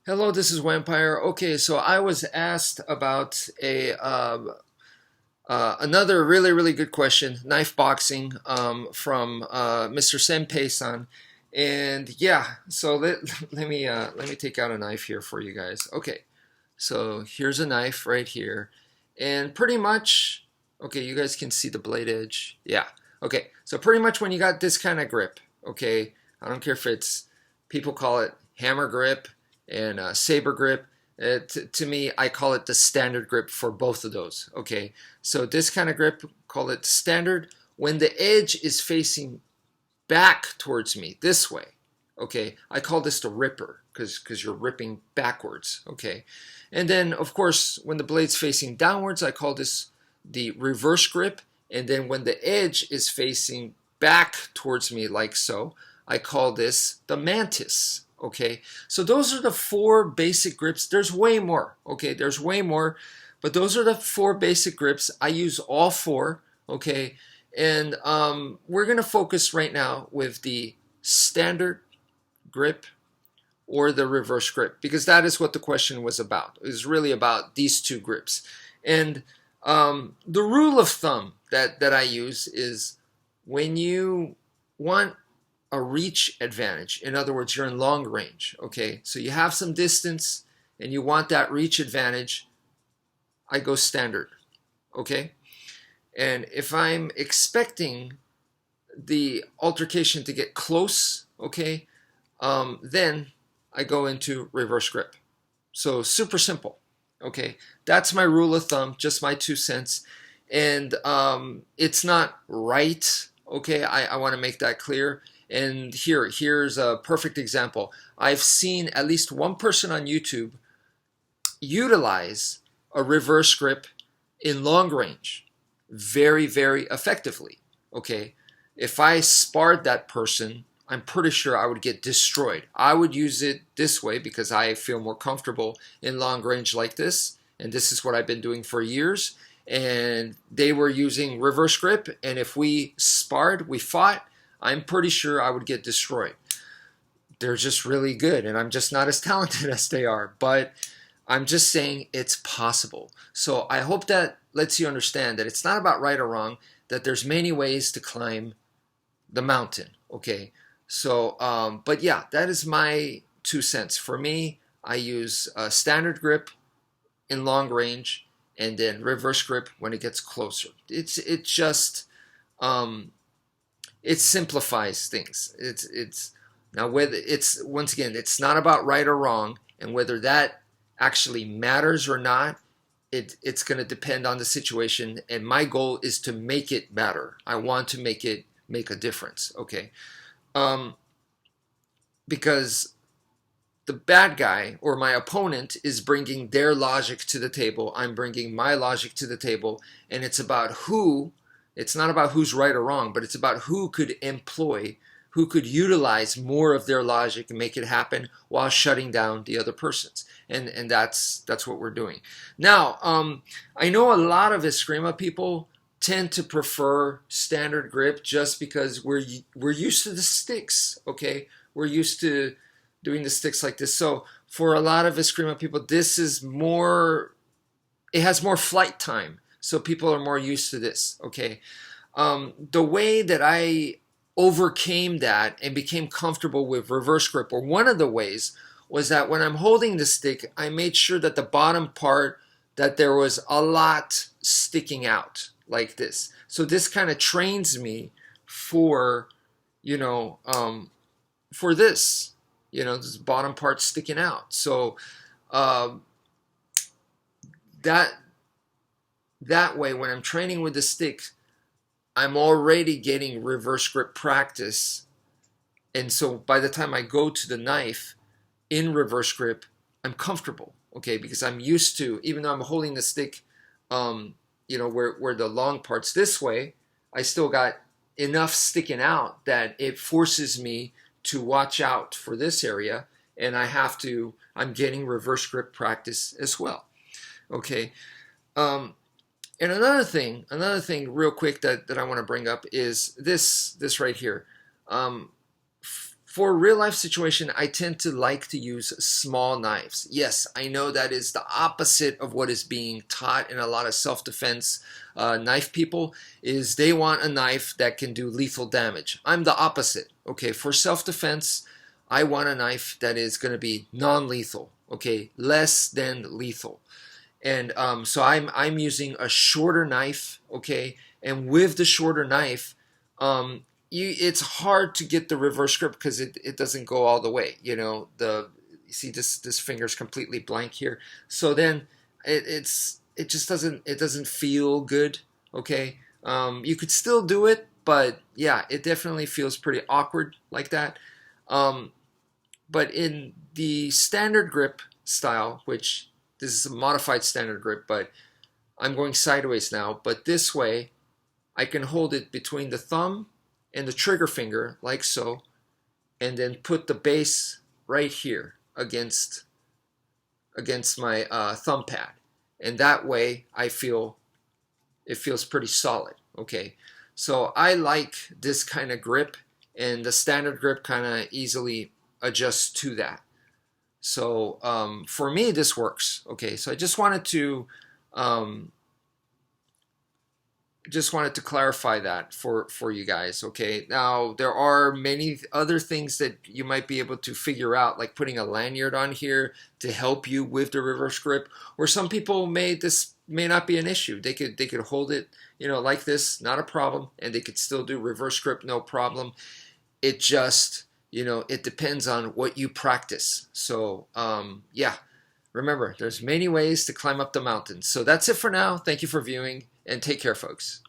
Hello, this is Wmpyr. Okay, so I was asked about another really good question, knife boxing, from Mr. Senpei-san, and yeah, so let me take out a knife here for you guys. Okay, so here's a knife right here, and pretty much, okay, you guys can see the blade edge. Yeah, okay, so pretty much when you got this kind of grip, okay, I don't care if it's people call it hammer grip and saber grip. To me, I call it the standard grip for both of those. Okay, so this kind of grip, call it standard. When the edge is facing back towards me this way, okay, I call this the ripper because you're ripping backwards. Okay, and then of course when the blade's facing downwards, I call this the reverse grip. And then when the edge is facing back towards me like so, I call this the mantis. Okay, so those are the four basic grips. There's way more. Okay, there's way more, but those are the four basic grips. I use all four. Okay, and we're gonna focus right now with the standard grip or the reverse grip, because that is what the question was about. It was really about these two grips. And the rule of thumb that I use is when you want a reach advantage, in other words, you're in long range, okay, so you have some distance and you want that reach advantage, I go standard, okay? And if I'm expecting the altercation to get close, okay, then I go into reverse grip. So super simple. Okay, that's my rule of thumb, just my 2 cents. And it's not right. Okay, I want to make that clear. And here's a perfect example. I've seen at least one person on YouTube utilize a reverse grip in long range very effectively. Okay, if I sparred that person, I'm pretty sure I would get destroyed. I would use it this way because I feel more comfortable in long range like this, and this is what I've been doing for years. And they were using reverse grip, and if we sparred, we fought, I'm pretty sure I would get destroyed. They're just really good, and I'm just not as talented as they are, but I'm just saying it's possible. So I hope that lets you understand that it's not about right or wrong, that there's many ways to climb the mountain, okay? So, but yeah, that is my 2 cents. For me, I use a standard grip in long range and then reverse grip when it gets closer. It just it simplifies things. It's now whether it's once again, it's not about right or wrong, and whether that actually matters or not. It's going to depend on the situation, and my goal is to make it matter. I want to make it make a difference. Okay. Because the bad guy or my opponent is bringing their logic to the table. I'm bringing my logic to the table, and it's about who. It's not about who's right or wrong, but it's about who could employ, who could utilize more of their logic and make it happen while shutting down the other person's. And that's what we're doing. Now, I know a lot of Escrima people tend to prefer standard grip just because we're used to the sticks, okay? We're used to doing the sticks like this. So for a lot of Escrima people, this is more, it has more flight time. So people are more used to this, okay? The way that I overcame that and became comfortable with reverse grip, or one of the ways, was that when I'm holding the stick, I made sure that the bottom part, that there was a lot sticking out like this. So this kind of trains me for, you know, for this, this bottom part sticking out. So that way, when I'm training with the stick, I'm already getting reverse grip practice. And so by the time I go to the knife in reverse grip, I'm comfortable, okay? Because I'm used to, even though I'm holding the stick, where the long part's this way, I still got enough sticking out that it forces me to watch out for this area, and I'm getting reverse grip practice as well, okay? And another thing real quick that I want to bring up is this right here. For a real life situation, I tend to like to use small knives. Yes, I know that is the opposite of what is being taught in a lot of self-defense knife people, is they want a knife that can do lethal damage. I'm the opposite. Okay, for self-defense, I want a knife that is going to be non-lethal. Okay, less than lethal. And so I'm using a shorter knife. Okay, and with the shorter knife, it's hard to get the reverse grip because it doesn't go all the way. You see this finger is completely blank here. So then it just doesn't feel good. Okay, you could still do it, but yeah, it definitely feels pretty awkward like that. Um, but in the standard grip style, which this is a modified standard grip, but I'm going sideways now. But this way, I can hold it between the thumb and the trigger finger, like so, and then put the base right here against my thumb pad. And that way, it feels pretty solid. Okay, so I like this kind of grip, and the standard grip kind of easily adjusts to that. So for me, this works. Okay, so I just wanted to clarify that for you guys. Okay, now there are many other things that you might be able to figure out, like putting a lanyard on here to help you with the reverse grip. Or some people this may not be an issue. They could hold it, like this, not a problem, and they could still do reverse grip, no problem. It just, it depends on what you practice. So yeah, remember, there's many ways to climb up the mountain. So that's it for now. Thank you for viewing, and take care, folks.